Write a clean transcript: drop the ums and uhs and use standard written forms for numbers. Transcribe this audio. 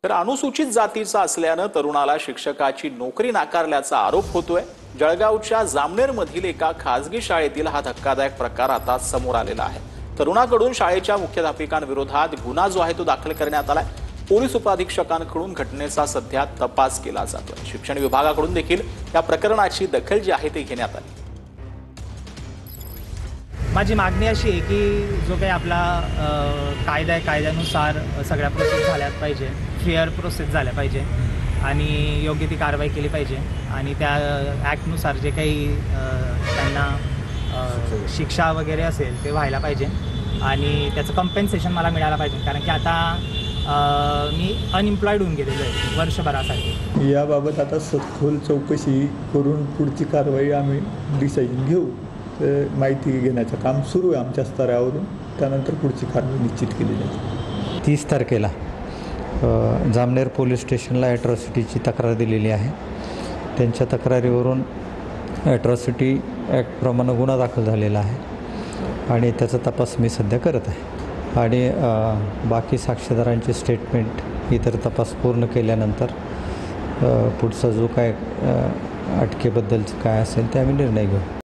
तर अनुसूचित जातीचा असल्यानं तरुणाला शिक्षकाची नोकरी नाकारल्याचा आरोप होतोय। जळगावच्या जामनेरमधील एका खासगी शाळेतील हा धक्कादायक प्रकार आता समोर आलेला आहे। तरुणाकडून शाळेच्या मुख्याध्यापकांविरोधात गुन्हा जो आहे तो दाखल करण्यात आलाय। पोलीस उपअधीक्षकांकडून घटनेचा सध्या तपास केला जातोय। शिक्षण विभागाकडून देखील या प्रकरणाची दखल जी आहे ती घेण्यात आली। माझी मागणी अशी आहे की जो काही आपला कायदा आहे कायद्यानुसार सगळ्या प्रोसेस झाल्या पाहिजे, फेअर प्रोसेस झाल्या पाहिजे आणि योग्य ती कारवाई केली पाहिजे आणि त्या ॲक्टनुसार जे काही त्यांना शिक्षा वगैरे असेल ते व्हायला पाहिजे आणि त्याचं कम्पेन्सेशन मला मिळायला पाहिजे। कारण की आता मी अनएम्प्लॉईड होऊन गेलेलो आहे वर्षभरासाठी। याबाबत आता सखोल चौकशी करून पुढची कारवाई आम्ही डिसिजन घेऊ। माहिती घेण्याचं काम सुरू आहे आमच्या स्तरावरून, त्यानंतर पुढची कारवाई निश्चित केली जाईल। 30 तारखेला जामनेर पोलीस स्टेशनला ॲट्रॉसिटीची तक्रार दिलेली आहे। त्यांच्या तक्रारीवरून ॲट्रॉसिटी ॲक्टप्रमाणे गुन्हा दाखल झालेला आहे आणि त्याचा तपास मी सध्या करत आहे आणि बाकी साक्षीदारांचे स्टेटमेंट इतर तपास पूर्ण केल्यानंतर पुढचा जो काय अटकेबद्दलचं काय असेल ते आम्ही निर्णय घेऊ।